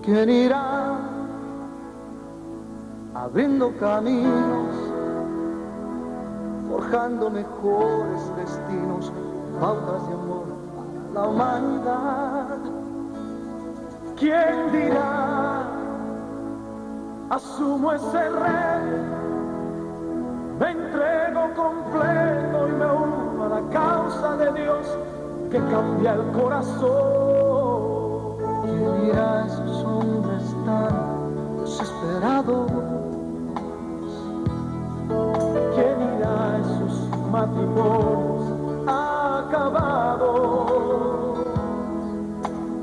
¿Quién irá abriendo caminos, forjando mejores destinos, pautas de amor a la humanidad? ¿Quién dirá, asumo ese reto, me entrego completo y me uno a la causa de Dios que cambia el corazón? ¿Quién dirá a esos hombres tan desesperados? ¿Quién irá a esos matrimonios acabados?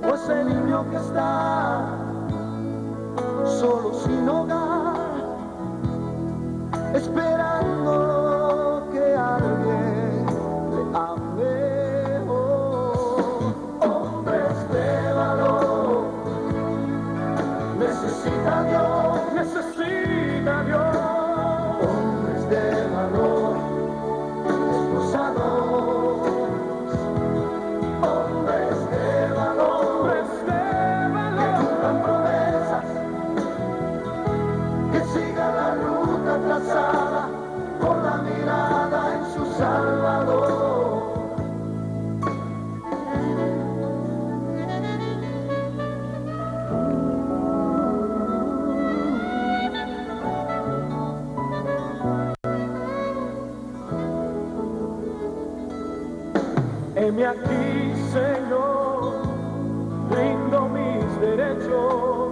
O ese niño que está solo sin hogar, esperando que alguien le ame. Hombres de valor, necesita Dios, necesita Dios. Hombres de valor, esforzados. Hombres de valor, que cumplan promesas, que sigan la ruta trazada con la mirada en su Salvador. Heme aquí, Señor, rindo mis derechos.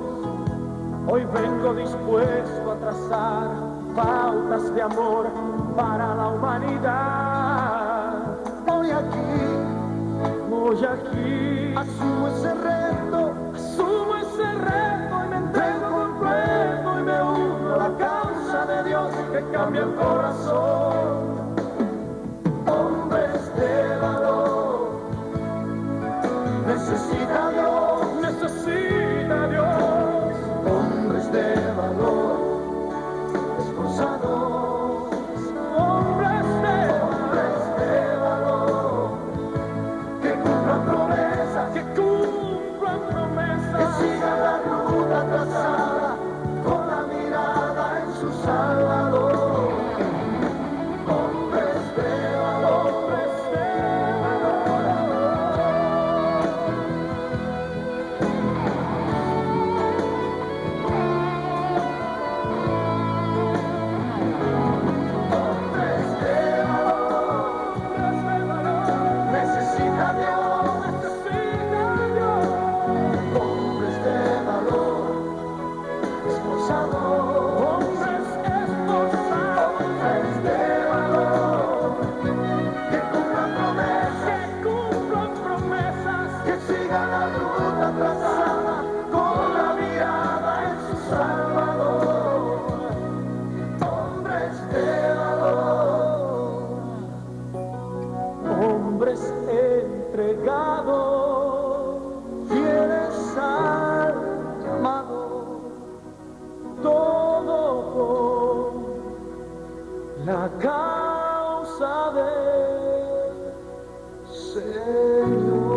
Hoy vengo dispuesto a trazar pautas de amor para la humanidad. Hoy aquí, asumo ese reto y me entrego completo y me uno a la causa de Dios que cambia el corazón. Hombres de valor, necesita Dios, necesita Dios. Hombres de valor, esforzados. Hombres de valor, que cumplan promesas, que sigan la ruta trazada con la mirada en su Salvador. Hombres de valor, necesita Dios, necesita Dios. Hombres de valor, esforzados. Hombres de valor, que cumplan promesas, que sigan la ruta trazada con la mirada en su Salvador. Hombres de valor, hombres entregados, fieles al llamado, todo por la causa del Señor.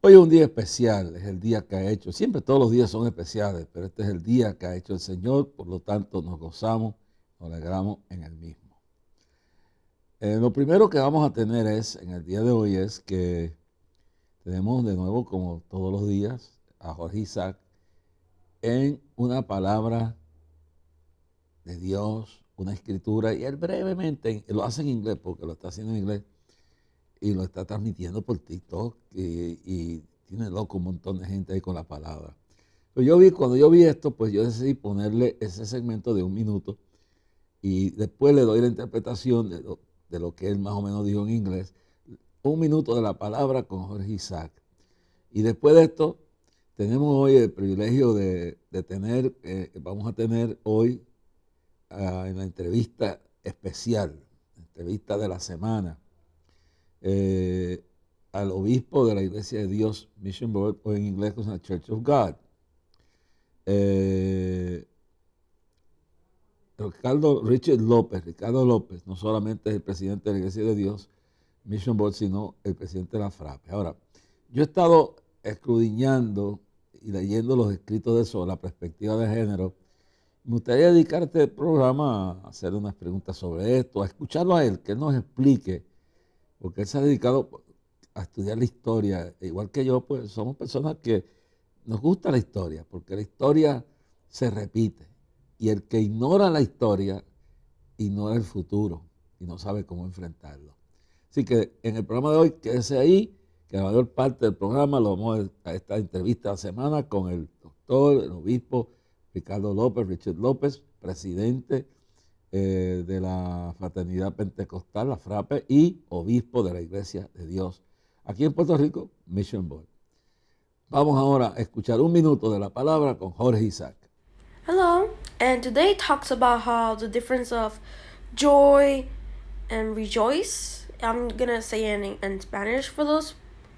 Hoy es un día especial, es el día que ha hecho, siempre todos los días son especiales, pero este es el día que ha hecho el Señor, por lo tanto nos gozamos, nos alegramos en el mismo. Lo primero que vamos a tener en el día de hoy es que tenemos de nuevo, como todos los días, a Jorge Isaac en una palabra de Dios, una escritura, y él brevemente, lo hace en inglés porque lo está haciendo en inglés, y lo está transmitiendo por TikTok y tiene loco un montón de gente ahí con la palabra. Pero cuando yo vi esto, pues yo decidí ponerle ese segmento de 1 minuto y después le doy la interpretación de lo que él más o menos dijo en inglés. 1 minuto de la palabra con Jorge Isaac. Y después de esto, tenemos hoy el privilegio de tener, vamos a tener hoy en la entrevista especial, entrevista de la semana, al obispo de la Iglesia de Dios Mission Board, o en inglés con la Church of God. Ricardo López, no solamente es el presidente de la Iglesia de Dios Mission Board, sino el presidente de la FRAPE. Ahora, Yo he estado escudriñando y leyendo los escritos de eso, la perspectiva de género. Me gustaría dedicar este programa a hacer unas preguntas sobre esto, a escucharlo a él, que él nos explique, porque él se ha dedicado a estudiar la historia. Igual que yo, pues somos personas que nos gusta la historia, porque la historia se repite. Y el que ignora la historia, ignora el futuro y no sabe cómo enfrentarlo. Así que en el programa de hoy, quédese ahí, que la mayor parte del programa lo vamos a esta entrevista de la semana con el doctor, el obispo Ricardo López, Richard López, presidente de la Fraternidad Pentecostal, la FRAPE, y obispo de la Iglesia de Dios aquí en Puerto Rico, Mission Board. Vamos ahora a escuchar un minuto de la palabra con Jorge Isaac. Hello, and today talks about how the difference of joy and rejoice. I'm gonna say in Spanish for those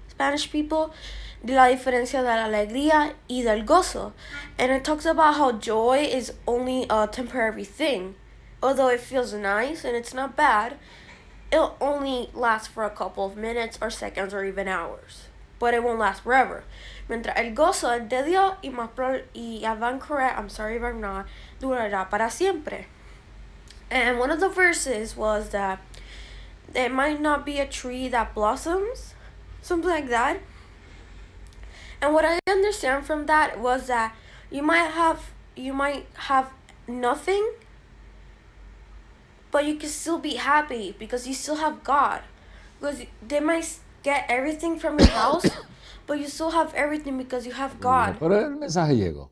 Spanish people. De la diferencia de la alegría y del gozo. And it talks about how joy is only a temporary thing. Although it feels nice and it's not bad, it'll only last for a couple of minutes or seconds or even hours. But it won't last forever. Mientras el gozo es de Dios y van correr, I'm sorry if I'm not, durará para siempre. And one of the verses was that it might not be a tree that blossoms, something like that. And what I understand from that was that you might have nothing, but you can still be happy because you still have God. Because they might get everything from your house, but you still have everything because you have God. Pero el mensaje llegó,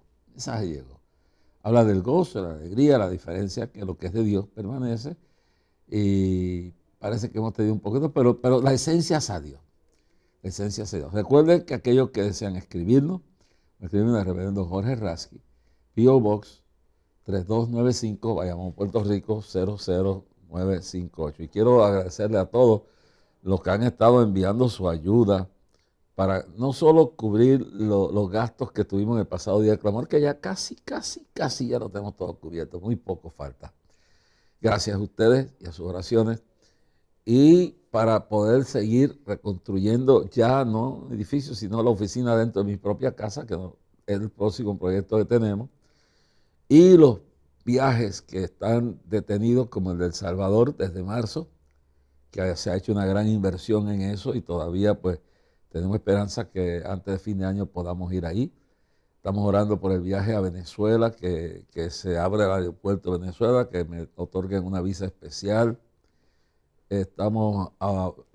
Habla del gozo, la alegría, la diferencia, que lo que es de Dios permanece. Y parece que hemos tenido un poquito, pero la esencia es a Dios. La esencia es a Dios. Recuerden que aquellos que desean escribirnos, me escriben al reverendo Jorge Rasky, P.O. Box 3295, Bayamón, Puerto Rico 00958. Y quiero agradecerle a todos los que han estado enviando su ayuda para no solo cubrir los gastos que tuvimos en el pasado día de clamor, que ya casi ya lo tenemos todo cubierto, muy poco falta. Gracias a ustedes y a sus oraciones. Y para poder seguir reconstruyendo ya no el edificio, sino la oficina dentro de mi propia casa, que es el próximo proyecto que tenemos. Y los viajes que están detenidos, como el de El Salvador desde marzo, que se ha hecho una gran inversión en eso y todavía pues tenemos esperanza que antes de fin de año podamos ir ahí. Estamos orando por el viaje a Venezuela, que se abra el aeropuerto de Venezuela, que me otorguen una visa especial. Estamos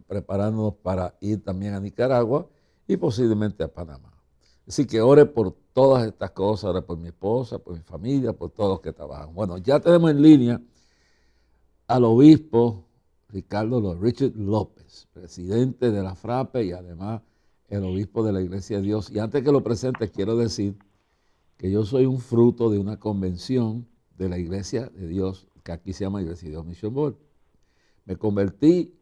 preparándonos para ir también a Nicaragua y posiblemente a Panamá. Así que ore por todas estas cosas, ore por mi esposa, por mi familia, por todos los que trabajan. Bueno, ya tenemos en línea al obispo Richard López, presidente de la FRAPE y además el obispo de la Iglesia de Dios. Y antes que lo presente, quiero decir que yo soy un fruto de una convención de la Iglesia de Dios, que aquí se llama Iglesia de Dios Mission Board. Me convertí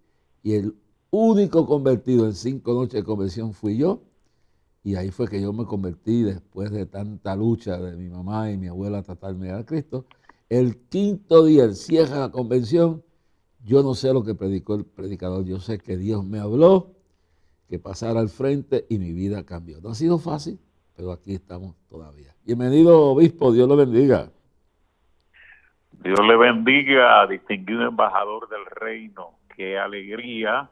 y el único convertido en 5 noches de conversión fui yo. Y ahí fue que yo me convertí después de tanta lucha de mi mamá y mi abuela a tratarme de dar a Cristo. El 5.º día, el cierre de la convención, yo no sé lo que predicó el predicador, yo sé que Dios me habló, que pasara al frente y mi vida cambió. No ha sido fácil, pero aquí estamos todavía. Bienvenido, obispo, Dios lo bendiga. Dios le bendiga, distinguido embajador del reino. Qué alegría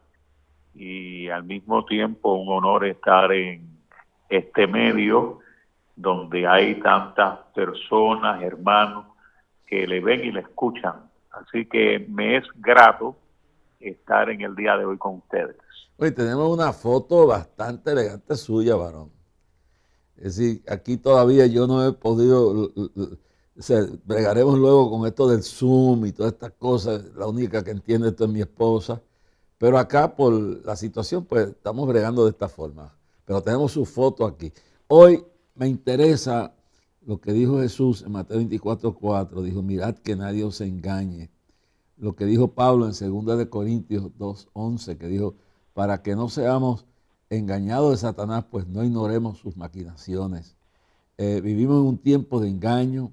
y al mismo tiempo un honor estar en este medio donde hay tantas personas, hermanos, que le ven y le escuchan. Así que me es grato estar en el día de hoy con ustedes. Hoy tenemos una foto bastante elegante suya, varón. Es decir, aquí todavía yo no he podido, bregaremos luego con esto del Zoom y todas estas cosas, la única que entiende esto es mi esposa, pero acá por la situación pues estamos bregando de esta forma, pero tenemos su foto aquí. Hoy me interesa lo que dijo Jesús en Mateo 24:4, dijo, mirad que nadie os engañe. Lo que dijo Pablo en 2 de Corintios 2:11, que dijo, para que no seamos engañados de Satanás, pues no ignoremos sus maquinaciones. Vivimos en un tiempo de engaño,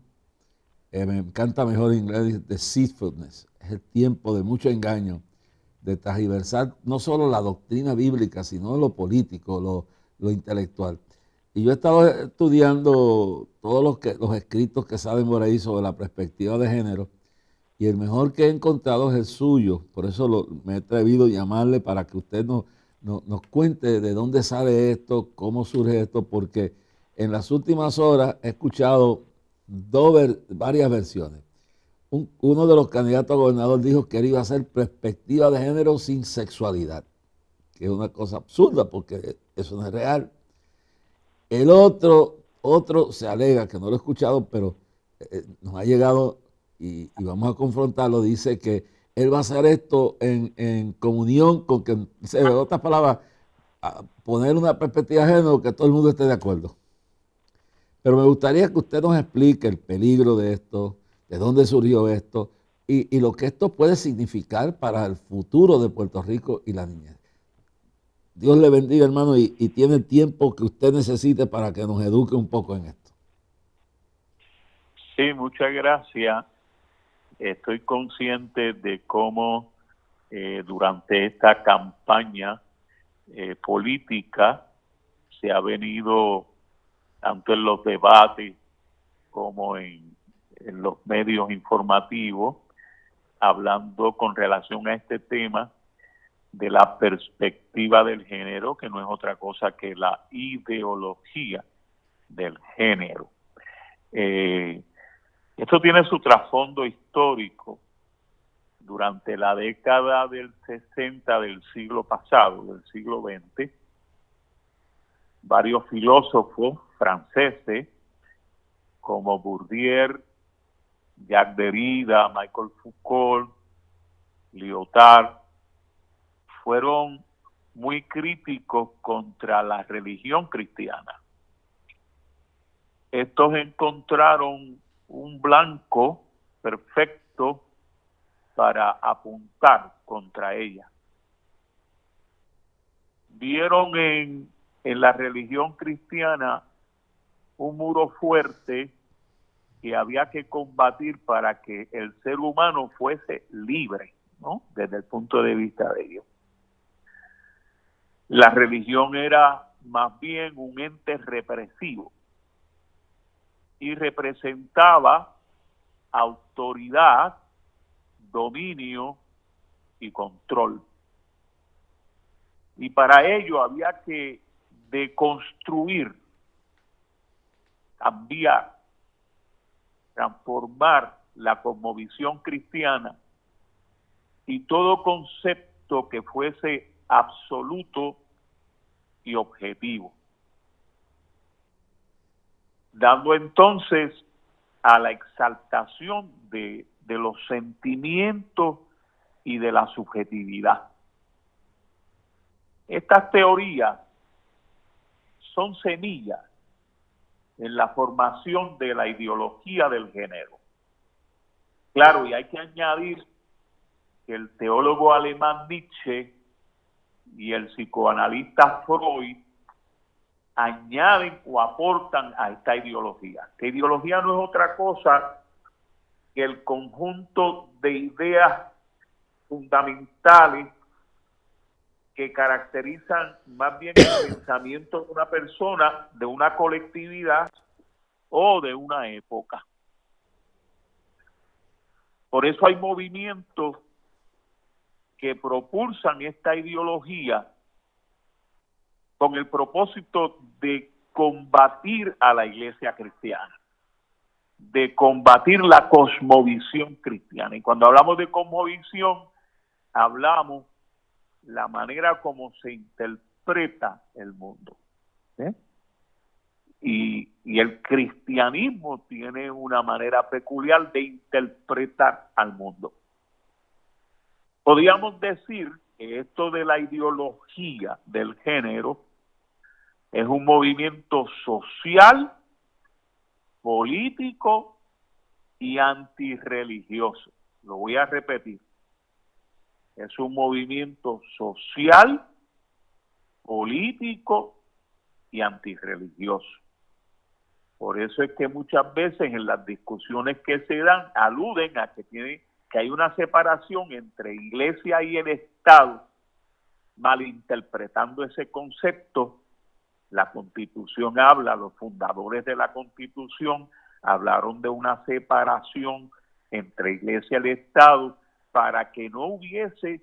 me encanta mejor en inglés, deceitfulness, es el tiempo de mucho engaño, de tergiversar no solo la doctrina bíblica, sino lo político, lo intelectual. Y yo he estado estudiando todos los escritos que salen por ahí sobre la perspectiva de género, y el mejor que he encontrado es el suyo. Por eso me he atrevido a llamarle para que usted nos cuente de dónde sale esto, cómo surge esto, porque en las últimas horas he escuchado varias versiones. Uno de los candidatos a gobernador dijo que él iba a hacer perspectiva de género sin sexualidad, que es una cosa absurda porque eso no es real. El otro se alega, que no lo he escuchado, pero nos ha llegado y vamos a confrontarlo, dice que él va a hacer esto en comunión con que, en otras palabras, poner una perspectiva de género que todo el mundo esté de acuerdo. Pero me gustaría que usted nos explique el peligro de esto, de dónde surgió esto y lo que esto puede significar para el futuro de Puerto Rico y la niñez. Dios le bendiga, hermano, y tiene el tiempo que usted necesite para que nos eduque un poco en esto. Sí, muchas gracias. Estoy consciente de cómo durante esta campaña política se ha venido, tanto en los debates como en los medios informativos, hablando con relación a este tema de la perspectiva del género, que no es otra cosa que la ideología del género. Esto tiene su trasfondo histórico. Durante la década del 60 del siglo pasado, del siglo XX, varios filósofos franceses como Bourdieu, Jacques Derrida, Michel Foucault, Lyotard, fueron muy críticos contra la religión cristiana. Estos encontraron un blanco perfecto para apuntar contra ella. Vieron en la religión cristiana un muro fuerte que había que combatir para que el ser humano fuese libre, ¿no? Desde el punto de vista de ellos. La religión era más bien un ente represivo y representaba autoridad, dominio y control. Y para ello había que deconstruir, cambiar, transformar la cosmovisión cristiana y todo concepto que fuese absoluto y objetivo, dando entonces a la exaltación de los sentimientos y de la subjetividad. Estas teorías son semillas en la formación de la ideología del género. Claro, y hay que añadir que el teólogo alemán Nietzsche y el psicoanalista Freud añaden o aportan a esta ideología. Que ideología no es otra cosa que el conjunto de ideas fundamentales que caracterizan más bien el pensamiento de una persona, de una colectividad o de una época. Por eso hay movimientos que propulsan esta ideología con el propósito de combatir a la iglesia cristiana, de combatir la cosmovisión cristiana. Y cuando hablamos de cosmovisión, hablamos la manera como se interpreta el mundo. Y el cristianismo tiene una manera peculiar de interpretar al mundo. Podríamos decir que esto de la ideología del género es un movimiento social, político y antirreligioso. Lo voy a repetir. Es un movimiento social, político y antirreligioso. Por eso es que muchas veces en las discusiones que se dan aluden a que hay una separación entre iglesia y el Estado, malinterpretando ese concepto La Constitución habla, los fundadores de la Constitución hablaron de una separación entre Iglesia y el Estado para que no hubiese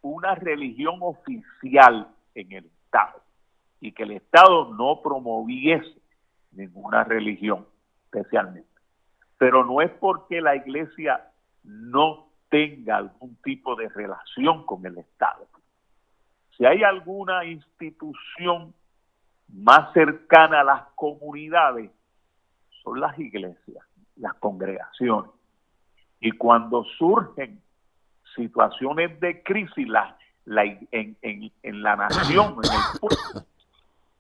una religión oficial en el Estado y que el Estado no promoviese ninguna religión especialmente. Pero no es porque la Iglesia no tenga algún tipo de relación con el Estado. Si hay alguna institución más cercana a las comunidades, son las iglesias, las congregaciones. Y cuando surgen situaciones de crisis en la nación, en el pueblo,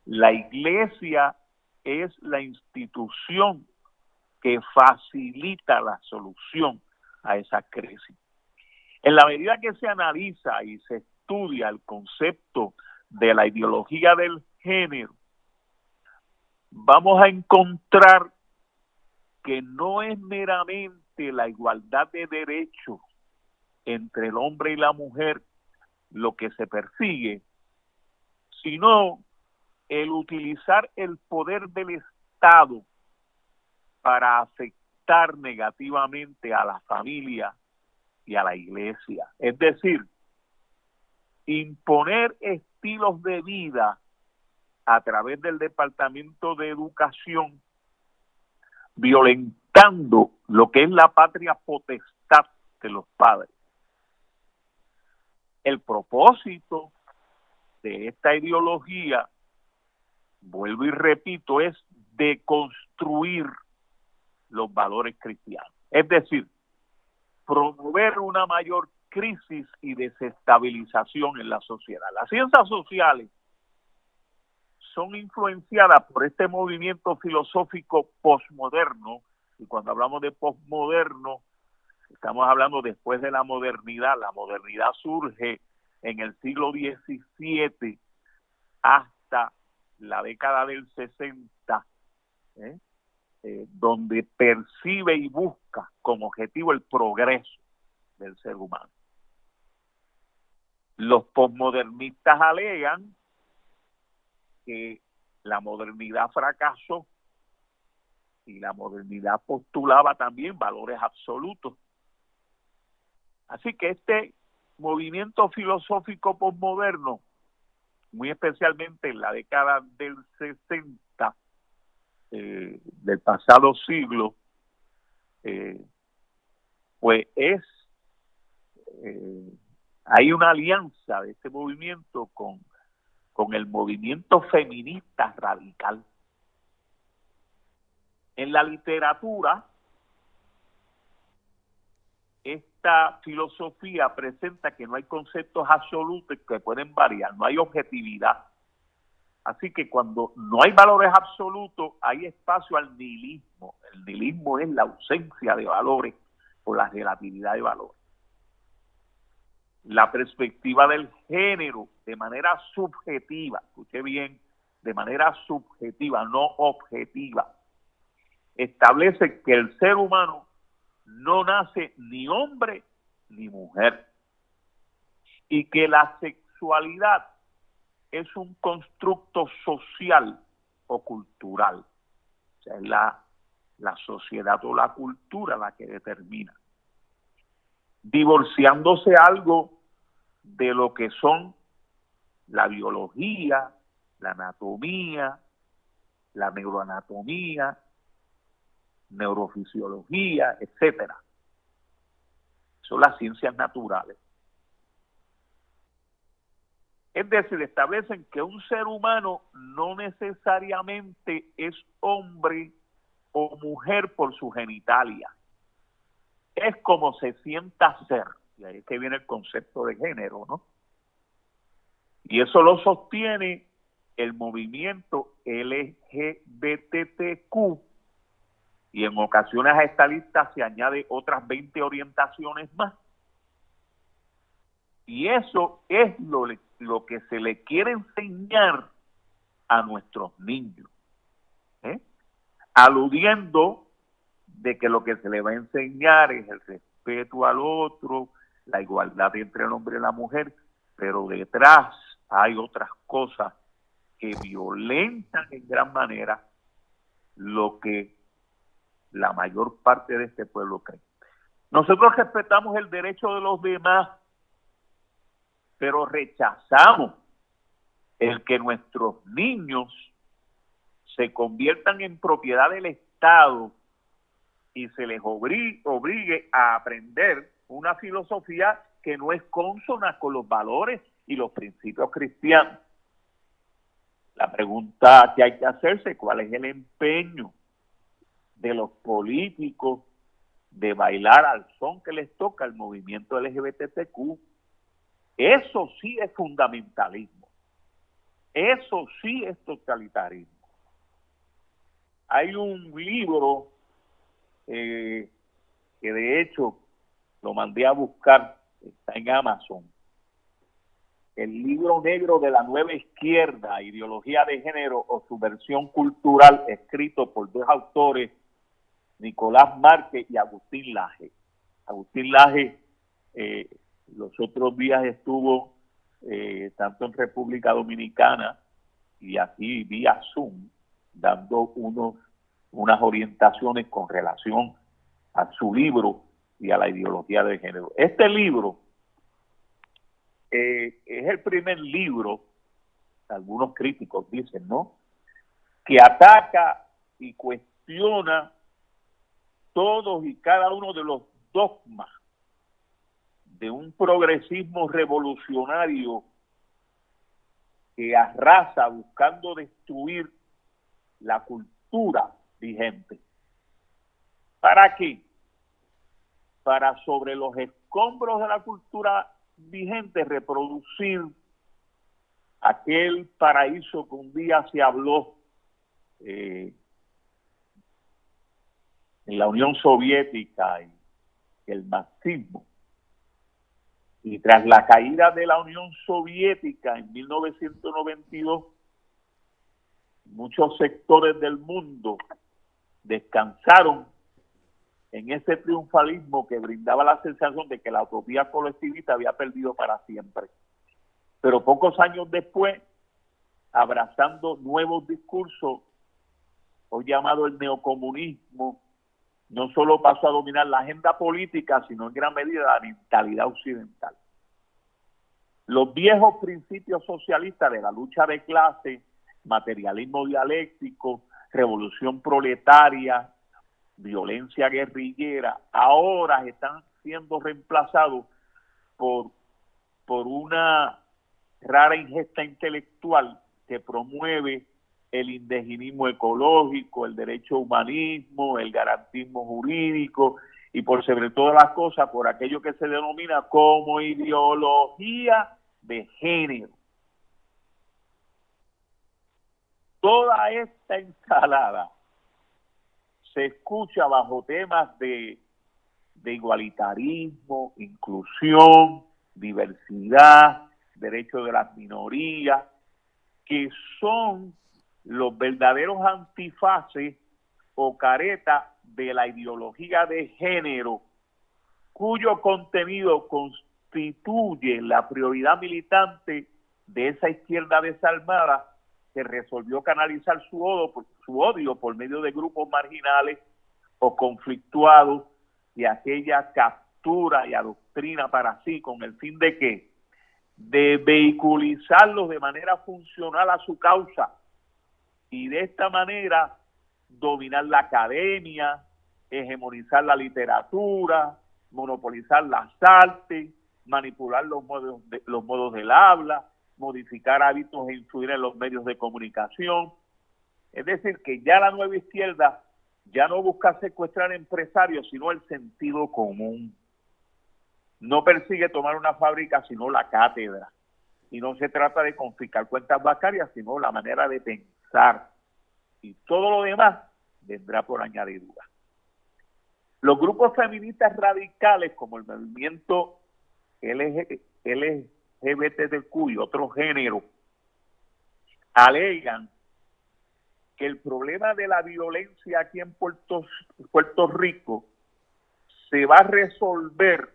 la iglesia es la institución que facilita la solución a esa crisis. En la medida que se analiza y se estudia el concepto de la ideología del género, vamos a encontrar que no es meramente la igualdad de derechos entre el hombre y la mujer lo que se persigue, sino el utilizar el poder del Estado para afectar negativamente a la familia y a la iglesia. Es decir, imponer estilos de vida a través del Departamento de Educación, violentando lo que es la patria potestad de los padres. El propósito de esta ideología, vuelvo y repito, es deconstruir los valores cristianos. Es decir, promover una mayor crisis y desestabilización en la sociedad. Las ciencias sociales son influenciadas por este movimiento filosófico posmoderno, y cuando hablamos de posmoderno, estamos hablando después de la modernidad. La modernidad surge en el siglo XVII hasta la década del 60, donde percibe y busca como objetivo el progreso del ser humano. Los posmodernistas alegan que la modernidad fracasó y la modernidad postulaba también valores absolutos. Así que este movimiento filosófico posmoderno, muy especialmente en la década del 60 del pasado siglo, pues hay una alianza de este movimiento con el movimiento feminista radical. En la literatura, esta filosofía presenta que no hay conceptos absolutos que pueden variar, no hay objetividad. Así que cuando no hay valores absolutos, hay espacio al nihilismo. El nihilismo es la ausencia de valores o la relatividad de valores. La perspectiva del género de manera subjetiva, escuche bien, de manera subjetiva, no objetiva, establece que el ser humano no nace ni hombre ni mujer y que la sexualidad es un constructo social o cultural. O sea, es la sociedad o la cultura la que determina, divorciándose algo de lo que son la biología, la anatomía, la neuroanatomía, neurofisiología, etcétera. Son las ciencias naturales. Es decir, establecen que un ser humano no necesariamente es hombre o mujer por su genitalia. Es como se sienta ser. Y ahí es que viene el concepto de género, ¿no? Y eso lo sostiene el movimiento LGBTQ. Y en ocasiones a esta lista se añade otras 20 orientaciones más. Y eso es lo que se le quiere enseñar a nuestros niños, aludiendo de que lo que se le va a enseñar es el respeto al otro, la igualdad entre el hombre y la mujer, pero detrás hay otras cosas que violentan en gran manera lo que la mayor parte de este pueblo cree. Nosotros respetamos el derecho de los demás, pero rechazamos el que nuestros niños se conviertan en propiedad del Estado y se les obligue a aprender una filosofía que no es consona con los valores y los principios cristianos. La pregunta que hay que hacerse, ¿cuál es el empeño de los políticos de bailar al son que les toca el movimiento LGBTQ? Eso sí es fundamentalismo. Eso sí es totalitarismo. Hay un libro que de hecho lo mandé a buscar, está en Amazon, el libro negro de la nueva izquierda, ideología de género o subversión cultural, escrito por dos autores, Nicolás Márquez y Agustín Laje. Agustín Laje los otros días estuvo tanto en República Dominicana y aquí vía Zoom, dando unas orientaciones con relación a su libro y a la ideología de género. Este libro es el primer libro, algunos críticos dicen, ¿no?, que ataca y cuestiona todos y cada uno de los dogmas de un progresismo revolucionario que arrasa buscando destruir la cultura vigente. ¿Para qué? Para sobre los escombros de la cultura vigente reproducir aquel paraíso que un día se habló en la Unión Soviética y el marxismo. Y tras la caída de la Unión Soviética en 1992, muchos sectores del mundo descansaron en ese triunfalismo que brindaba la sensación de que la utopía colectivista había perdido para siempre. Pero pocos años después, abrazando nuevos discursos, hoy llamado el neocomunismo, no solo pasó a dominar la agenda política, sino en gran medida la mentalidad occidental. Los viejos principios socialistas de la lucha de clase, materialismo dialéctico, revolución proletaria, violencia guerrillera, ahora están siendo reemplazados por una rara ingesta intelectual que promueve el indigenismo ecológico, el derecho humanismo, el garantismo jurídico y por sobre todas las cosas por aquello que se denomina como ideología de género. Toda esta ensalada se escucha bajo temas de igualitarismo, inclusión, diversidad, derecho de las minorías, que son los verdaderos antifaces o caretas de la ideología de género, cuyo contenido constituye la prioridad militante de esa izquierda desarmada que resolvió canalizar su odio por medio de grupos marginales o conflictuados y aquella captura y adoctrina para sí con el fin de ¿qué? De vehiculizarlos de manera funcional a su causa y de esta manera dominar la academia, hegemonizar la literatura, monopolizar las artes, manipular los modos del habla, modificar hábitos e influir en los medios de comunicación. Es decir, que ya la nueva izquierda ya no busca secuestrar empresarios, sino el sentido común. No persigue tomar una fábrica, sino la cátedra. Y no se trata de confiscar cuentas bancarias, sino la manera de pensar. Y todo lo demás vendrá por añadidura. Los grupos feministas radicales, como el movimiento LGBTQ y otros géneros, alegan que el problema de la violencia aquí en Puerto Rico se va a resolver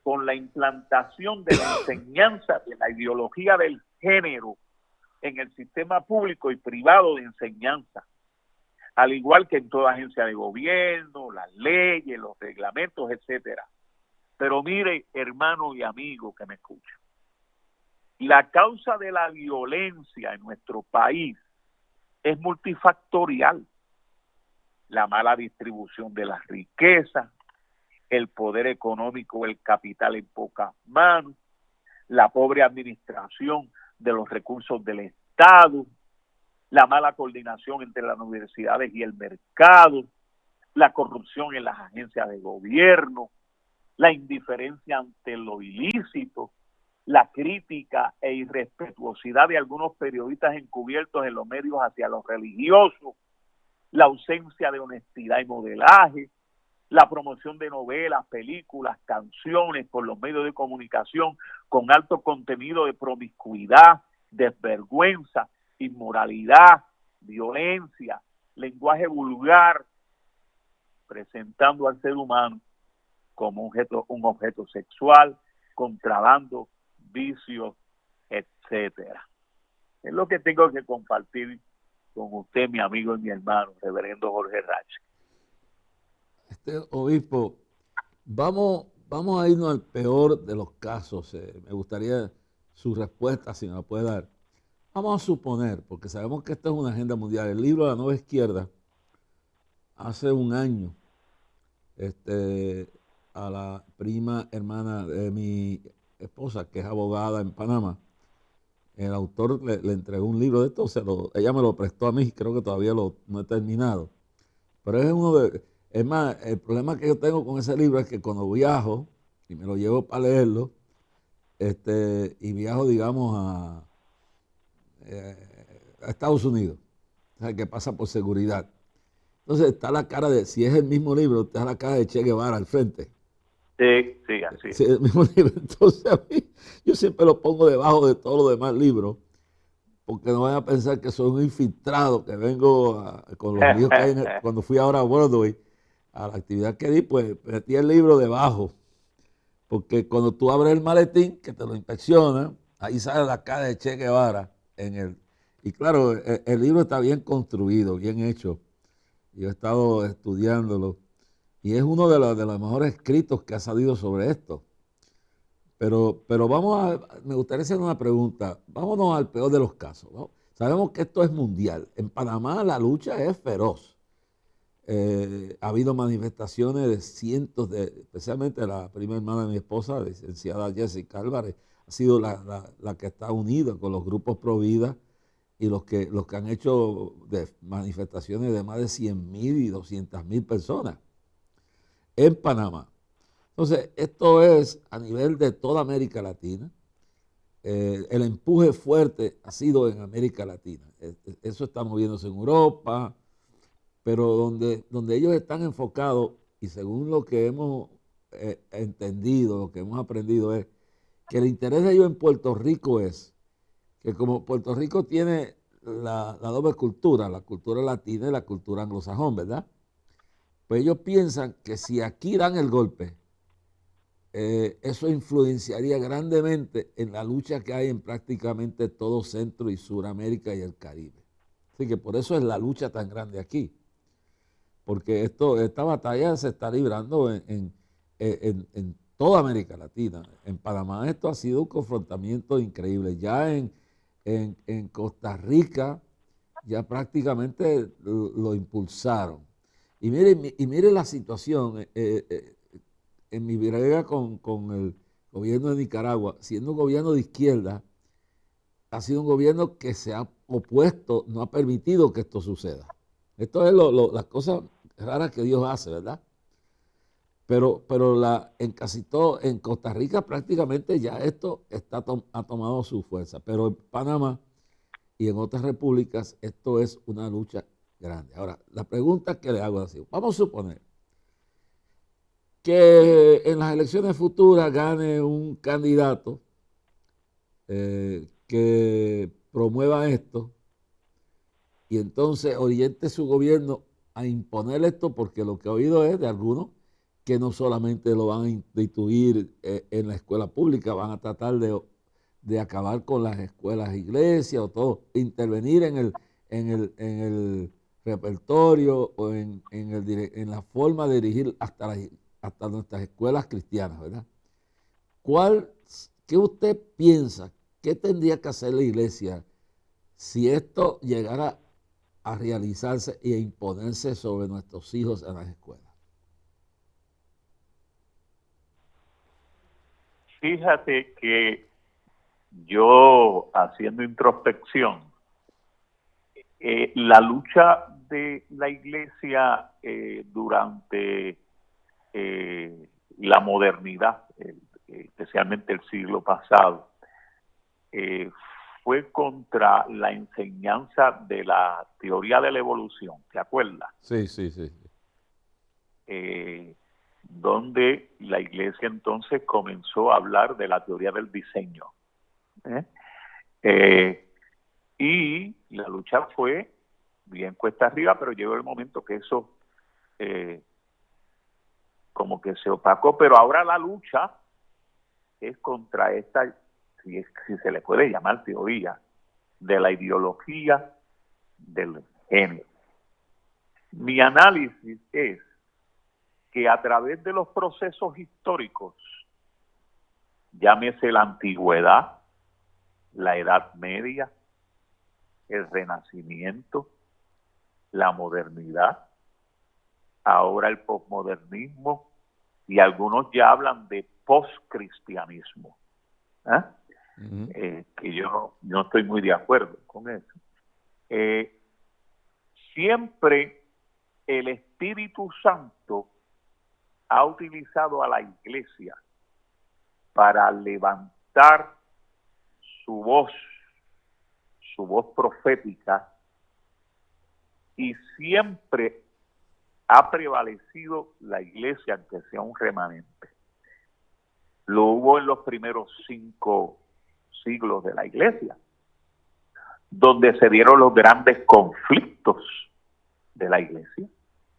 con la implantación de la enseñanza de la ideología del género en el sistema público y privado de enseñanza, al igual que en toda agencia de gobierno, las leyes, los reglamentos, etcétera. Pero mire, hermano y amigo que me escucha, la causa de la violencia en nuestro país es multifactorial. La mala distribución de las riquezas, el poder económico, el capital en pocas manos, la pobre administración de los recursos del Estado, la mala coordinación entre las universidades y el mercado, la corrupción en las agencias de gobierno, la indiferencia ante lo ilícito, la crítica e irrespetuosidad de algunos periodistas encubiertos en los medios hacia los religiosos, la ausencia de honestidad y modelaje, la promoción de novelas, películas, canciones por los medios de comunicación con alto contenido de promiscuidad, desvergüenza, inmoralidad, violencia, lenguaje vulgar, presentando al ser humano como un objeto sexual, contrabando, vicios, etcétera. Es lo que tengo que compartir con usted, mi amigo y mi hermano, reverendo Jorge Rache. Obispo, vamos a irnos al peor de los casos. Me gustaría su respuesta, si me la puede dar. Vamos a suponer, porque sabemos que esta es una agenda mundial. El libro La Nueva Izquierda, hace un año, a la prima hermana de mi esposa, que es abogada en Panamá, el autor le entregó un libro de esto, ella me lo prestó a mí, creo que todavía no he terminado. Pero es más, el problema que yo tengo con ese libro es que cuando viajo, y me lo llevo para leerlo, y viajo, digamos, a Estados Unidos, o sea, que pasa por seguridad. Entonces está la cara si es el mismo libro, está la cara de Che Guevara al frente. Sí, así es. Sí, el mismo libro. Entonces a mí, yo siempre lo pongo debajo de todos los demás libros, porque no vayan a pensar que soy un infiltrado, que vengo con los líos que hay cuando fui ahora a Broadway, a la actividad que di, pues metí el libro debajo, porque cuando tú abres el maletín, que te lo inspeccionan, ahí sale la cara de Che Guevara y claro, el libro está bien construido, bien hecho. Yo he estado estudiándolo y es uno de los mejores escritos que ha salido sobre esto. Pero me gustaría hacer una pregunta. Vámonos al peor de los casos, ¿no? Sabemos que esto es mundial. En Panamá la lucha es feroz. Ha habido manifestaciones de cientos especialmente la primera hermana de mi esposa, la licenciada Jessica Álvarez, ha sido la que está unida con los grupos pro vida y los que han hecho manifestaciones de más de 100,000 y 200,000 personas en Panamá. Entonces, esto es a nivel de toda América Latina. El empuje fuerte ha sido en América Latina. Eso está moviéndose en Europa, pero donde ellos están enfocados, y según lo que hemos entendido, lo que hemos aprendido es que el interés de ellos en Puerto Rico es que como Puerto Rico tiene la doble cultura, la cultura latina y la cultura anglosajón, ¿verdad? Pues ellos piensan que si aquí dan el golpe, eso influenciaría grandemente en la lucha que hay en prácticamente todo Centro y Suramérica y el Caribe. Así que por eso es la lucha tan grande aquí. Porque esta batalla se está librando en toda América Latina. En Panamá esto ha sido un confrontamiento increíble. Ya en Costa Rica ya prácticamente lo impulsaron. Y mire la situación. En mi brega con el gobierno de Nicaragua, siendo un gobierno de izquierda, ha sido un gobierno que se ha opuesto, no ha permitido que esto suceda. Esto es las cosas raras que Dios hace, ¿verdad? Pero en casi todo, en Costa Rica prácticamente ya esto ha tomado su fuerza. Pero en Panamá y en otras repúblicas esto es una lucha grande. Ahora, la pregunta que le hago es así. Vamos a suponer que en las elecciones futuras gane un candidato que promueva esto y entonces oriente su gobierno a imponer esto, porque lo que he oído es de algunos que no solamente lo van a instituir en la escuela pública, van a tratar de acabar con las escuelas e iglesias o todo, intervenir en el repertorio o en la forma de dirigir hasta nuestras escuelas cristianas, ¿verdad? ¿Qué usted piensa? ¿Qué tendría que hacer la iglesia si esto llegara a realizarse y a imponerse sobre nuestros hijos en las escuelas? Fíjate que yo, haciendo introspección, la lucha de la iglesia durante la modernidad, especialmente el siglo pasado, fue contra la enseñanza de la teoría de la evolución, ¿te acuerdas? Sí, sí, sí. Donde la iglesia entonces comenzó a hablar de la teoría del diseño. Y la lucha fue bien cuesta arriba, pero llegó el momento que eso como que se opacó, pero ahora la lucha es contra esta, si se le puede llamar teoría, de la ideología del género. Mi análisis es que a través de los procesos históricos, llámese la antigüedad, la Edad Media, el Renacimiento, la modernidad, ahora el posmodernismo, y algunos ya hablan de poscristianismo, que yo no estoy muy de acuerdo con eso. Siempre el Espíritu Santo ha utilizado a la iglesia para levantar su voz profética, y siempre ha prevalecido la iglesia, aunque sea un remanente. Lo hubo en los primeros 5 siglos de la iglesia, donde se dieron los grandes conflictos de la iglesia,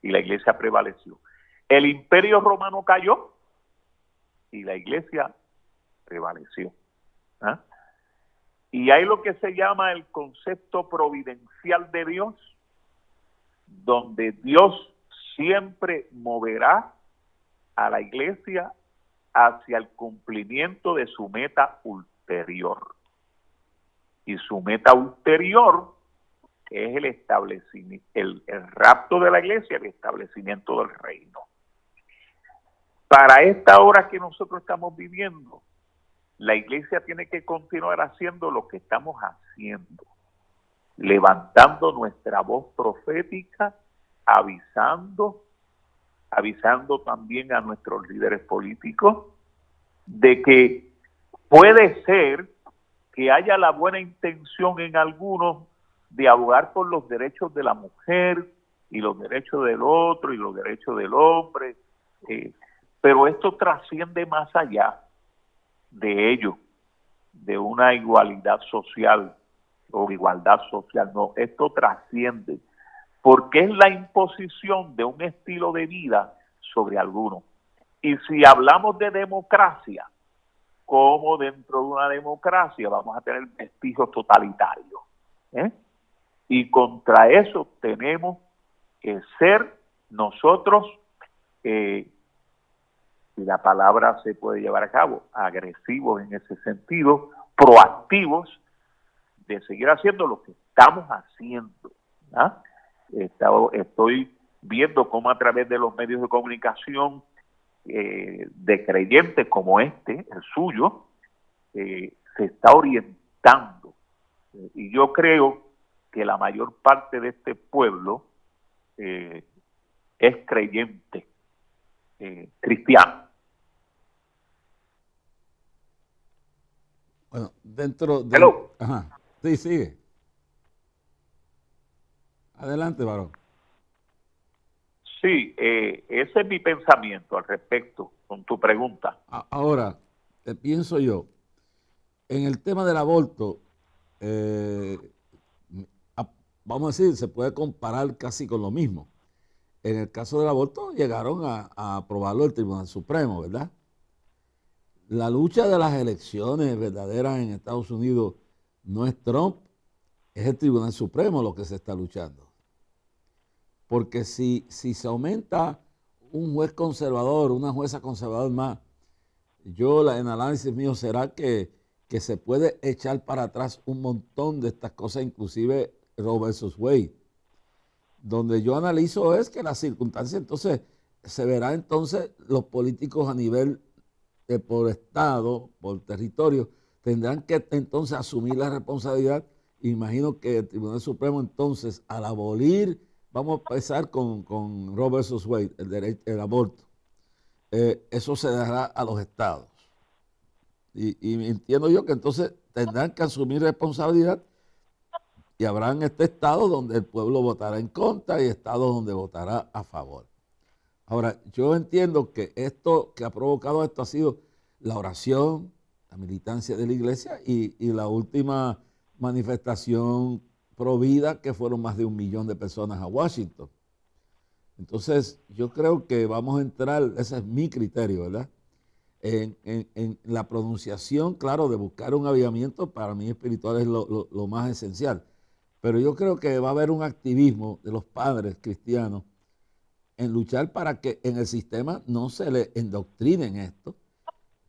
y la iglesia prevaleció. El Imperio Romano cayó y la iglesia prevaleció. Y hay lo que se llama el concepto providencial de Dios, donde Dios siempre moverá a la iglesia hacia el cumplimiento de su meta ulterior. Y su meta ulterior es el establecimiento, el rapto de la iglesia, el establecimiento del reino. Para esta hora que nosotros estamos viviendo, la iglesia tiene que continuar haciendo lo que estamos haciendo, levantando nuestra voz profética, avisando también a nuestros líderes políticos de que puede ser que haya la buena intención en algunos de abogar por los derechos de la mujer y los derechos del otro y los derechos del hombre, pero esto trasciende más allá de ello, de una igualdad social o igualdad social. No, esto trasciende, porque es la imposición de un estilo de vida sobre algunos. Y si hablamos de democracia, ¿cómo dentro de una democracia vamos a tener vestigios totalitarios? Y contra eso tenemos que ser nosotros, si la palabra se puede llevar a cabo, agresivos en ese sentido, proactivos, de seguir haciendo lo que estamos haciendo. Estoy viendo cómo a través de los medios de comunicación de creyentes como el suyo, se está orientando. Y yo creo que la mayor parte de este pueblo es creyente, cristiano. Bueno, dentro de... Hello. Ajá. Sí, sigue. Adelante, varón. Sí, ese es mi pensamiento al respecto con tu pregunta. Ahora, pienso yo, en el tema del aborto, vamos a decir, se puede comparar casi con lo mismo. En el caso del aborto llegaron a aprobarlo el Tribunal Supremo, ¿verdad? La lucha de las elecciones verdaderas en Estados Unidos no es Trump, es el Tribunal Supremo lo que se está luchando. Porque si se aumenta un juez conservador, una jueza conservadora más, el análisis mío será que se puede echar para atrás un montón de estas cosas, inclusive Roe versus Wade. Donde yo analizo es que las circunstancias, entonces, se verá entonces los políticos a nivel por estado, por territorio, tendrán que entonces asumir la responsabilidad. Imagino que el Tribunal Supremo entonces, al abolir, vamos a empezar con Roe versus Wade, el aborto, eso se dará a los estados. Y entiendo yo que entonces tendrán que asumir responsabilidad y habrán estados donde el pueblo votará en contra y estados donde votará a favor. Ahora, yo entiendo que esto que ha provocado esto ha sido la oración, la militancia de la iglesia y la última manifestación pro vida, que fueron más de 1 millón de personas a Washington. Entonces, yo creo que vamos a entrar, ese es mi criterio, ¿verdad? En la pronunciación, claro, de buscar un avivamiento, para mí espiritual es lo más esencial. Pero yo creo que va a haber un activismo de los padres cristianos en luchar para que en el sistema no se le endoctrinen esto,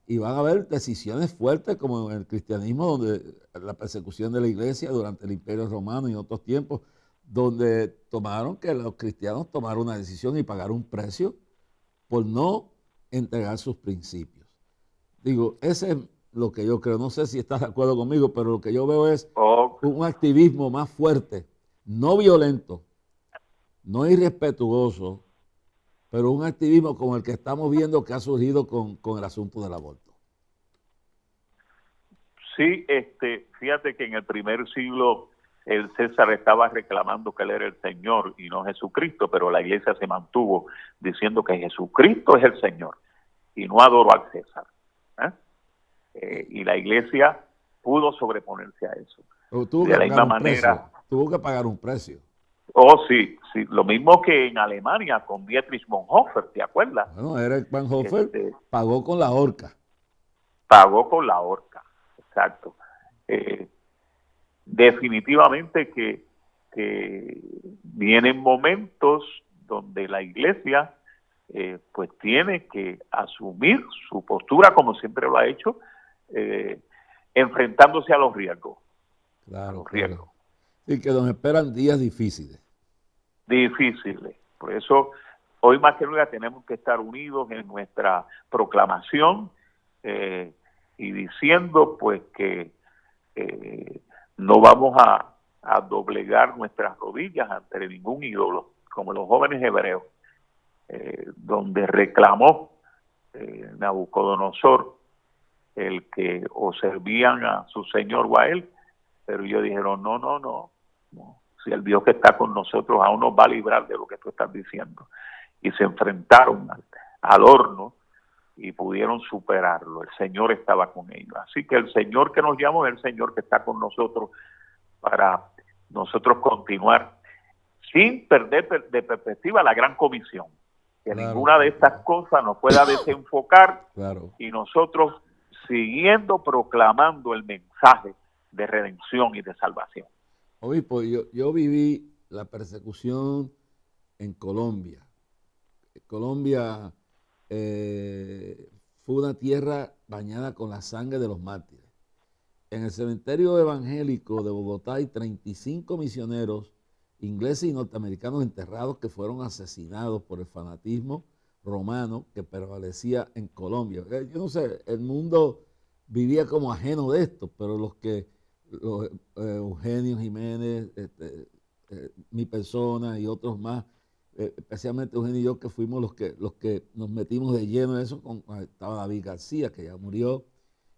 y van a haber decisiones fuertes como en el cristianismo, donde la persecución de la iglesia durante el Imperio Romano y otros tiempos, donde tomaron que los cristianos tomaron una decisión y pagaron un precio por no entregar sus principios. Digo, ese es lo que yo creo. No sé si estás de acuerdo conmigo, pero lo que yo veo es un activismo más fuerte, no violento, no irrespetuoso, pero un activismo como el que estamos viendo que ha surgido con el asunto del aborto. Sí, fíjate que en el primer siglo el César estaba reclamando que él era el Señor y no Jesucristo, pero la iglesia se mantuvo diciendo que Jesucristo es el Señor y no adoró al César. Y la iglesia pudo sobreponerse a eso. Tuvo de la misma manera. Tuvo que pagar un precio. Oh, sí, sí, lo mismo que en Alemania con Dietrich Bonhoeffer, ¿te acuerdas? Bueno, Erich Bonhoeffer pagó con la horca. Pagó con la horca, exacto. Definitivamente que vienen momentos donde la iglesia pues tiene que asumir su postura como siempre lo ha hecho, enfrentándose a los riesgos. Claro, riesgos. Y que nos esperan días difíciles. Difíciles. Por eso, hoy más que nunca tenemos que estar unidos en nuestra proclamación y diciendo pues que no vamos a doblegar nuestras rodillas ante ningún ídolo, como los jóvenes hebreos, donde reclamó Nabucodonosor el que o servían a su señor o a él, pero ellos dijeron no, si el Dios que está con nosotros aún nos va a librar de lo que tú estás diciendo, y se enfrentaron al horno y pudieron superarlo. El Señor estaba con ellos, así que el Señor que nos llamó es el Señor que está con nosotros para nosotros continuar sin perder de perspectiva la gran comisión, que ninguna de estas cosas nos pueda desenfocar y nosotros siguiendo proclamando el mensaje de redención y de salvación. Obispo, yo viví la persecución en Colombia. Colombia fue una tierra bañada con la sangre de los mártires. En el cementerio evangélico de Bogotá hay 35 misioneros ingleses y norteamericanos enterrados que fueron asesinados por el fanatismo romano que prevalecía en Colombia. Yo no sé, el mundo vivía como ajeno de esto, pero los Eugenio Jiménez, mi persona y otros más, especialmente Eugenio y yo, que fuimos los que nos metimos de lleno en eso, estaba David García, que ya murió,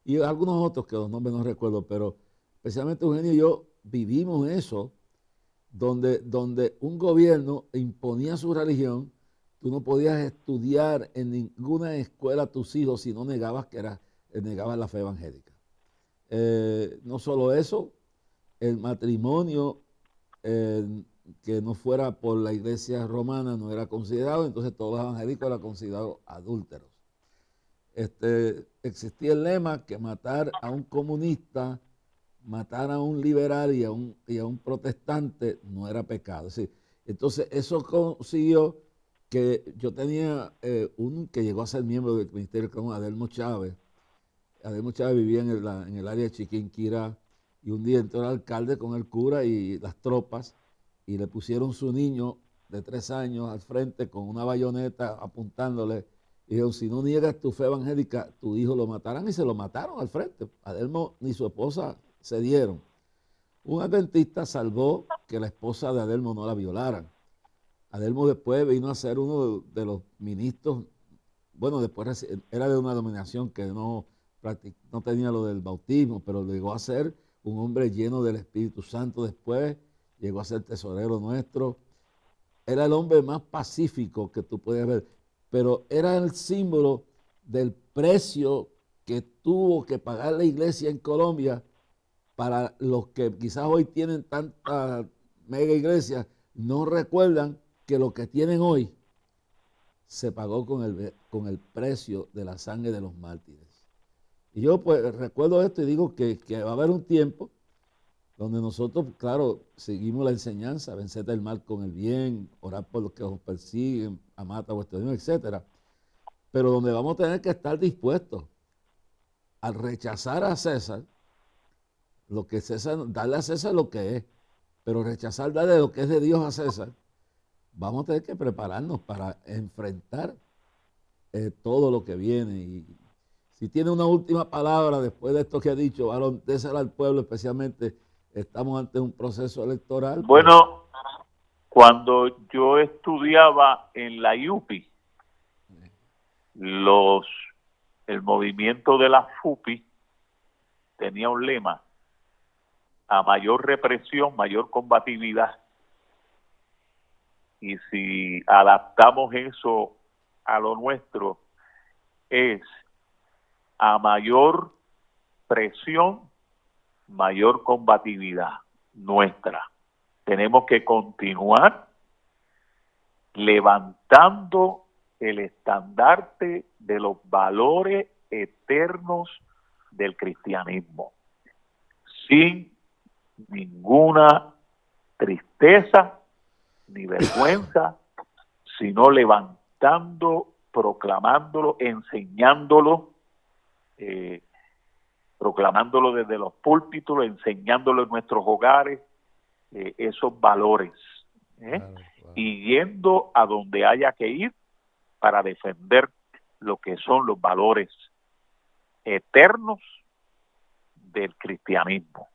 y algunos otros que los nombres no recuerdo, pero especialmente Eugenio y yo vivimos eso, donde un gobierno imponía su religión. Tú no podías estudiar en ninguna escuela a tus hijos si no negabas negabas la fe evangélica. No solo eso, el matrimonio que no fuera por la iglesia romana no era considerado, entonces todos los evangélicos eran considerados adúlteros. existía el lema que matar a un comunista, matar a un liberal y a un protestante no era pecado. Sí. Entonces, eso consiguió que yo tenía un que llegó a ser miembro del Ministerio como Adelmo Chávez. Adelmo Chávez vivía en el área de Chiquinquirá y un día entró el alcalde con el cura y las tropas y le pusieron su niño de 3 años al frente con una bayoneta apuntándole. Y dijeron, si no niegas tu fe evangélica, tu hijo lo matarán, y se lo mataron al frente. Adelmo ni su esposa se dieron. Un adventista salvó que la esposa de Adelmo no la violaran. Adelmo después vino a ser uno de los ministros, bueno, después era de una denominación que no tenía lo del bautismo, pero llegó a ser un hombre lleno del Espíritu Santo después, llegó a ser tesorero nuestro. Era el hombre más pacífico que tú podías ver, pero era el símbolo del precio que tuvo que pagar la iglesia en Colombia para los que quizás hoy tienen tantas mega iglesias, no recuerdan que lo que tienen hoy se pagó con el precio de la sangre de los mártires. Y yo pues recuerdo esto y digo que va a haber un tiempo donde nosotros, claro, seguimos la enseñanza, vencer el mal con el bien, orar por los que os persiguen, amar a vuestro Dios, etc. Pero donde vamos a tener que estar dispuestos al rechazar a César, lo que César, darle a César lo que es, pero rechazar darle lo que es de Dios a César, vamos a tener que prepararnos para enfrentar todo lo que viene. Y si tiene una última palabra después de esto que ha dicho, varón, désela al pueblo, especialmente estamos ante un proceso electoral. Bueno, cuando yo estudiaba en la IUPI, el movimiento de la FUPI tenía un lema: a mayor represión, mayor combatividad. Y si adaptamos eso a lo nuestro, es a mayor presión, mayor combatividad nuestra. Tenemos que continuar levantando el estandarte de los valores eternos del cristianismo, sin ninguna tristeza ni vergüenza, sino levantando, proclamándolo, enseñándolo, proclamándolo desde los púlpitos, enseñándolo en nuestros hogares, esos valores, claro. Y yendo a donde haya que ir para defender lo que son los valores eternos del cristianismo.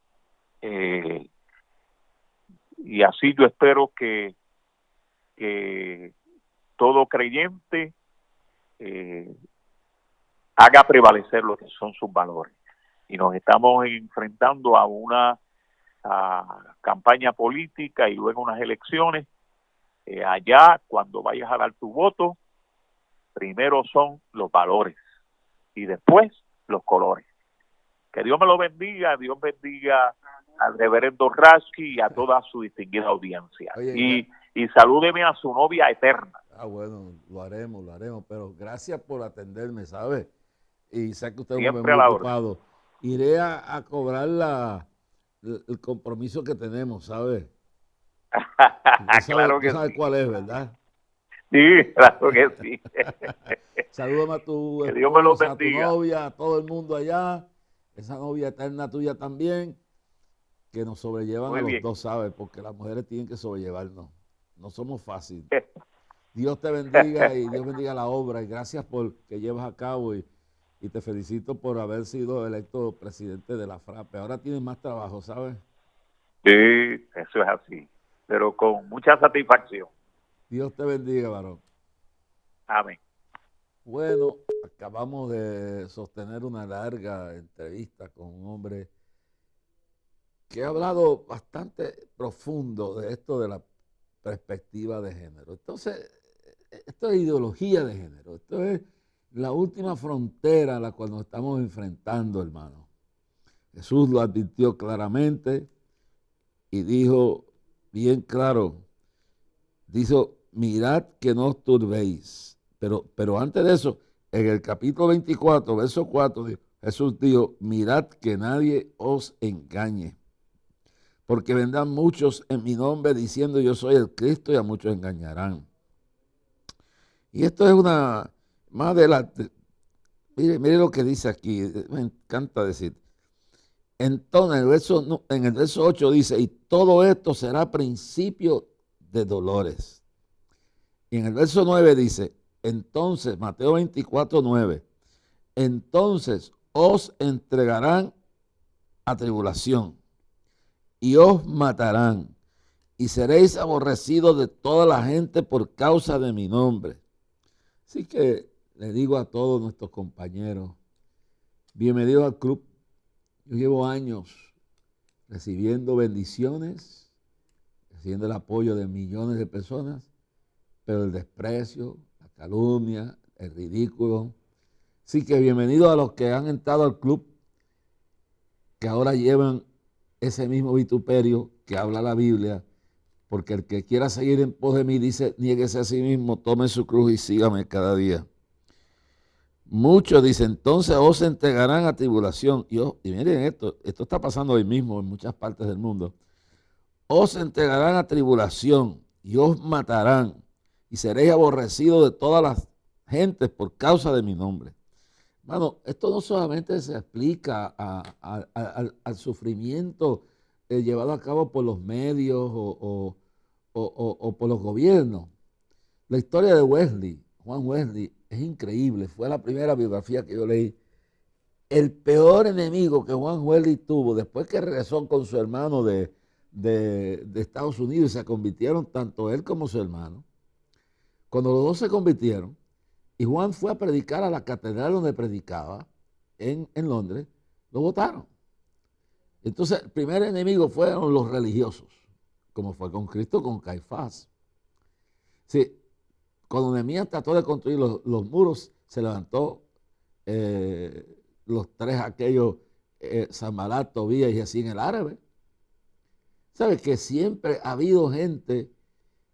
Y así yo espero que todo creyente haga prevalecer lo que son sus valores. Y nos estamos enfrentando a una campaña política y luego unas elecciones. Allá, cuando vayas a dar tu voto, primero son los valores y después los colores. Que Dios me lo bendiga, Dios bendiga al reverendo Rasky y a toda su distinguida audiencia. Oye, y salúdeme a su novia eterna. Bueno, lo haremos, pero gracias por atenderme, ¿sabes? Y sé que usted es muy ocupado. Iré a cobrar el compromiso que tenemos, ¿sabes? Claro que ¿sabes sí. cuál es, verdad? Sí, claro que sí. Salúdame a tu esposa, a tu novia, a todo el mundo allá, esa novia eterna tuya también, que nos sobrellevan muy a los dos, ¿sabes? Porque las mujeres tienen que sobrellevarnos. No somos fáciles. Dios te bendiga y Dios bendiga la obra, y gracias por que llevas a cabo, y te felicito por haber sido electo presidente de la FRAPE. Ahora tienes más trabajo, ¿sabes? Sí, eso es así, pero con mucha satisfacción. Dios te bendiga, varón. Amén. Bueno, acabamos de sostener una larga entrevista con un hombre que ha hablado bastante profundo de esto de la perspectiva de género. Entonces, esto es ideología de género, esto es la última frontera a la cual nos estamos enfrentando, hermano. Jesús lo advirtió claramente y dijo bien claro, dijo, mirad que no os turbéis. Pero antes de eso, en el capítulo 24, verso 4, Jesús dijo, mirad que nadie os engañe, porque vendrán muchos en mi nombre diciendo yo soy el Cristo y a muchos engañarán. Y esto es una más adelante. Mire lo que dice aquí, me encanta decir. Entonces, en el verso 8 dice, y todo esto será principio de dolores. Y en el verso 9 dice, entonces, Mateo 24, 9, entonces os entregarán a tribulación y os matarán y seréis aborrecidos de toda la gente por causa de mi nombre. Así que le digo a todos nuestros compañeros, bienvenidos al club. Yo llevo años recibiendo bendiciones, recibiendo el apoyo de millones de personas, pero el desprecio, la calumnia, el ridículo. Así que bienvenidos a los que han entrado al club, que ahora llevan ese mismo vituperio que habla la Biblia, porque el que quiera seguir en pos de mí, dice, niéguese a sí mismo, tome su cruz y sígame cada día. Muchos dicen, entonces os entregarán a tribulación. Y miren esto está pasando hoy mismo en muchas partes del mundo. Os entregarán a tribulación y os matarán y seréis aborrecidos de todas las gentes por causa de mi nombre. Hermano, esto no solamente se explica al sufrimiento llevado a cabo por los medios o por los gobiernos. La historia de Wesley, Juan Wesley, es increíble. Fue la primera biografía que yo leí. El peor enemigo que Juan Wesley tuvo después que regresó con su hermano de Estados Unidos y se convirtieron tanto él como su hermano. Cuando los dos se convirtieron y Juan fue a predicar a la catedral donde predicaba en Londres, lo votaron. Entonces el primer enemigo fueron los religiosos, como fue con Cristo, con Caifás. Sí, cuando Nehemías trató de construir los muros, se levantó los tres aquellos, Sanbalat, Tobías y así en el árabe. ¿Sabes? Que siempre ha habido gente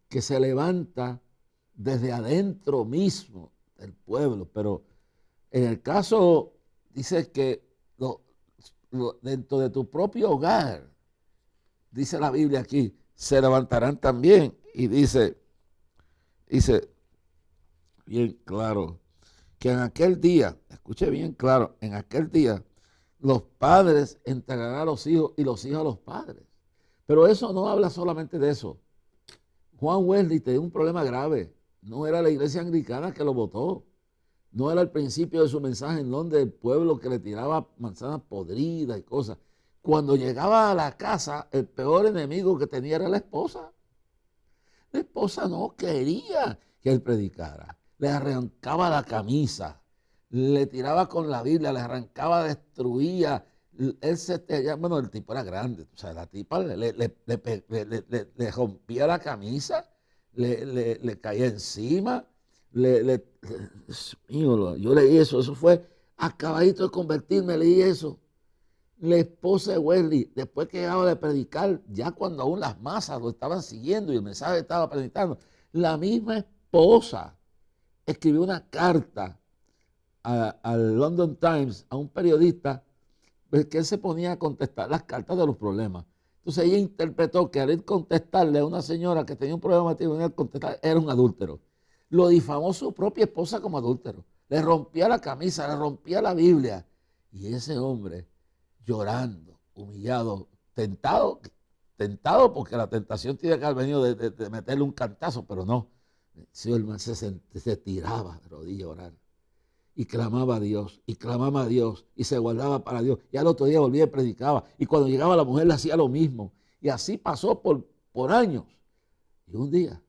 que se levanta desde adentro mismo del pueblo, pero en el caso, dice que dentro de tu propio hogar, dice la Biblia aquí, se levantarán también, y dice bien claro, que en aquel día, escuche bien claro, en aquel día los padres entregarán a los hijos y los hijos a los padres. Pero eso no habla solamente de eso. Juan Wesley tenía un problema grave. No era la iglesia anglicana que lo votó. No era el principio de su mensaje en Londres el pueblo que le tiraba manzanas podridas y cosas. Cuando llegaba a la casa, el peor enemigo que tenía era la esposa. La esposa no quería que él predicara. Le arrancaba la camisa, le tiraba con la Biblia, le arrancaba, destruía. Bueno, el tipo era grande, o sea, la tipa le rompía la camisa, le caía encima, Dios mío, yo leí eso fue acabadito de convertirme, leí eso. La esposa de Wesley, después que llegaba de predicar, ya cuando aún las masas lo estaban siguiendo y el mensaje estaba predicando, la misma esposa escribió una carta al London Times, a un periodista, que él se ponía a contestar las cartas de los problemas. Entonces ella interpretó que al ir contestarle a una señora que tenía un problema matrimonial, contestar era un adúltero. Lo difamó su propia esposa como adúltero. Le rompía la camisa, le rompía la Biblia. Y ese hombre, llorando, humillado, tentado porque la tentación tiene que haber venido de meterle un cantazo, pero no. Sí, el man se tiraba de rodillas a orar y clamaba a Dios, y se guardaba para Dios. Y al otro día volvía y predicaba. Y cuando llegaba la mujer le hacía lo mismo. Y así pasó por años. Y un día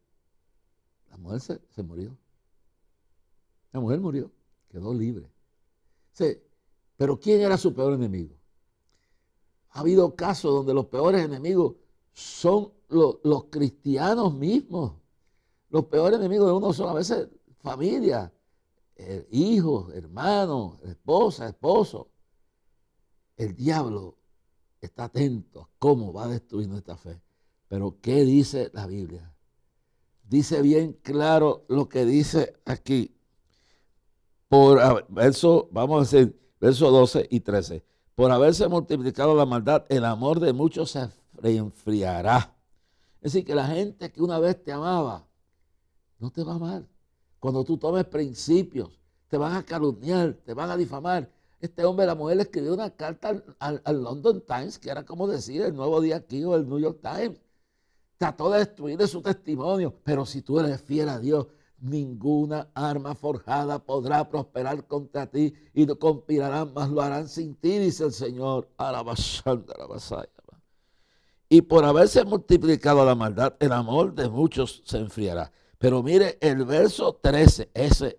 la mujer se murió. La mujer murió, quedó libre. Sí, pero ¿quién era su peor enemigo? Ha habido casos donde los peores enemigos son los cristianos mismos. Los peores enemigos de uno son a veces familia, hijos, hermanos, esposa, esposo. El diablo está atento a cómo va a destruir nuestra fe. Pero ¿qué dice la Biblia? Dice bien claro lo que dice aquí. vamos a decir, versos 12 y 13. Por haberse multiplicado la maldad, el amor de muchos se enfriará. Es decir, que la gente que una vez te amaba, no te va a amar. Cuando tú tomes principios, te van a calumniar, te van a difamar. Este hombre, la mujer, le escribió una carta al London Times, que era como decir el Nuevo Día aquí o el New York Times. Trató de destruir su testimonio, pero si tú eres fiel a Dios, ninguna arma forjada podrá prosperar contra ti y no conspirarán, mas lo harán sin ti, dice el Señor. Y por haberse multiplicado la maldad, el amor de muchos se enfriará. Pero mire el verso 13,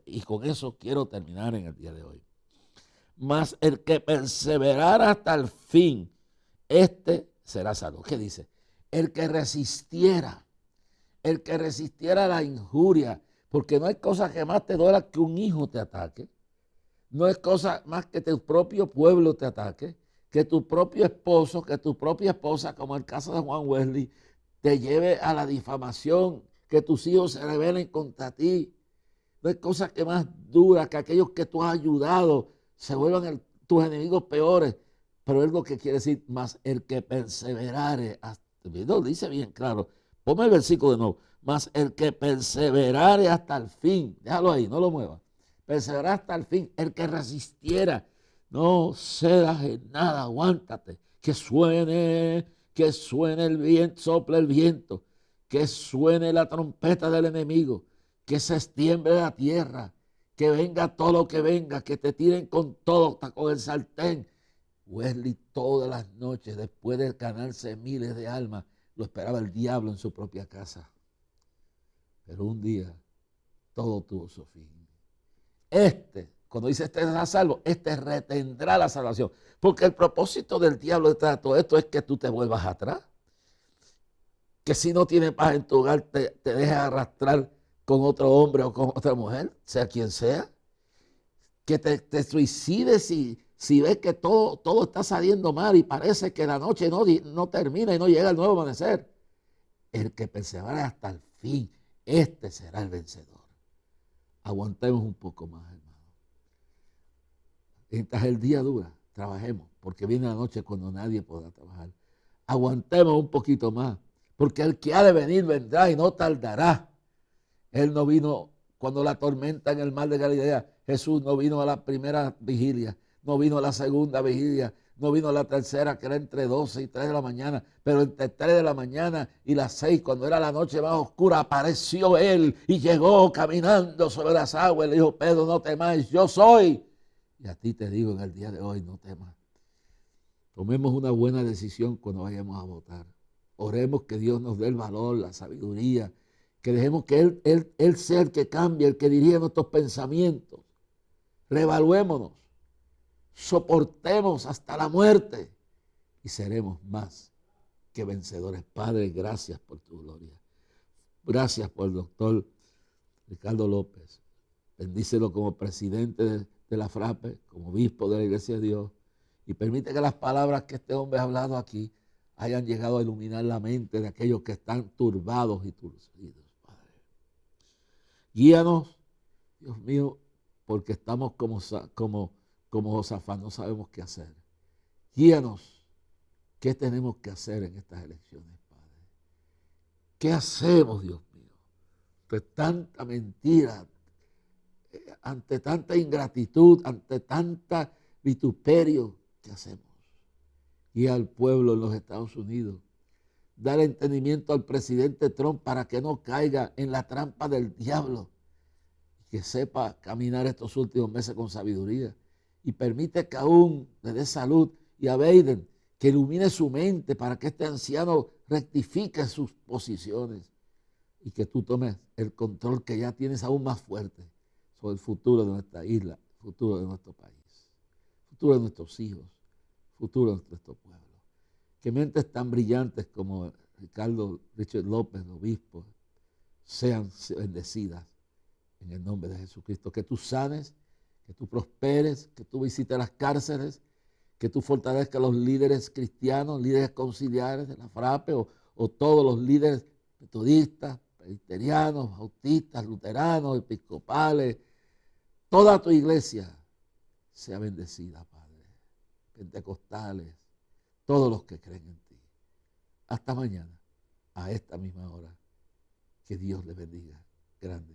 y con eso quiero terminar en el día de hoy. Mas el que perseverara hasta el fin, este será salvo. ¿Qué dice? El que resistiera la injuria, porque no hay cosa que más te duela que un hijo te ataque. No es cosa más que tu propio pueblo te ataque, que tu propio esposo, que tu propia esposa, como el caso de Juan Wesley, te lleve a la difamación, que tus hijos se rebelen contra ti. No hay cosa que más dura que aquellos que tú has ayudado se vuelvan tus enemigos peores. Pero es lo que quiere decir, más el que perseverare, lo dice bien claro. Ponme el versículo de nuevo. Más el que perseverare hasta el fin, déjalo ahí, no lo muevas. Perseverar hasta el fin, el que resistiera, no cedas en nada, aguántate, que suene el viento, sople el viento, que suene la trompeta del enemigo, que se extiende la tierra, que venga todo lo que venga, que te tiren con todo, hasta con el sartén. Wesley todas las noches, después de ganarse miles de almas, lo esperaba el diablo en su propia casa. Pero un día todo tuvo su fin. Cuando dice este será salvo, retendrá la salvación. Porque el propósito del diablo detrás de todo esto es que tú te vuelvas atrás. Que si no tienes paz en tu hogar, te dejes arrastrar con otro hombre o con otra mujer, sea quien sea. Que te suicides si ves que todo está saliendo mal y parece que la noche no termina y no llega el nuevo amanecer. El que persevera hasta el fin, este será el vencedor. Aguantemos un poco más, hermano. Mientras el día dura, trabajemos, porque viene la noche cuando nadie podrá trabajar. Aguantemos un poquito más, porque el que ha de venir vendrá y no tardará. Él no vino cuando la tormenta en el mar de Galilea. Jesús no vino a la primera vigilia, no vino a la segunda vigilia, no vino a la tercera, que era entre 12 y 3 de la mañana, pero entre 3 de la mañana y las 6, cuando era la noche más oscura, apareció Él y llegó caminando sobre las aguas. Le dijo: Pedro, no temáis, yo soy. Y a ti te digo en el día de hoy, no temas. Tomemos una buena decisión cuando vayamos a votar. Oremos que Dios nos dé el valor, la sabiduría, que dejemos que Él sea el que cambie, el que dirija nuestros pensamientos. Reevaluémonos, soportemos hasta la muerte y seremos más que vencedores. Padre, gracias por tu gloria. Gracias por el doctor Ricardo López. Bendícelo como presidente de la FRAPE, como obispo de la Iglesia de Dios, y permite que las palabras que este hombre ha hablado aquí hayan llegado a iluminar la mente de aquellos que están turbados y turcidos, Padre. Guíanos, Dios mío, porque estamos como Josafat, no sabemos qué hacer. Guíanos, ¿qué tenemos que hacer en estas elecciones, Padre? ¿Qué hacemos, Dios mío? Ante tanta mentira, ante tanta ingratitud, ante tanta vituperio, ¿qué hacemos? Guía al pueblo en los Estados Unidos. Dar entendimiento al presidente Trump para que no caiga en la trampa del diablo. Que sepa caminar estos últimos meses con sabiduría. Y permite que aún le dé salud. Y a Biden, que ilumine su mente para que este anciano rectifique sus posiciones. Y que tú tomes el control que ya tienes aún más fuerte sobre el futuro de nuestra isla, el futuro de nuestro país, el futuro de nuestros hijos, el futuro de nuestro pueblo. Que mentes tan brillantes como Richard López, obispo, sean bendecidas en el nombre de Jesucristo. Que tú sanes, que tú prosperes, que tú visites las cárceles, que tú fortalezcas a los líderes cristianos, líderes conciliares de la FRAPE o todos los líderes metodistas, presbiterianos, bautistas, luteranos, episcopales, toda tu iglesia sea bendecida, Padre. Pentecostales, todos los que creen en ti. Hasta mañana, a esta misma hora. Que Dios les bendiga grande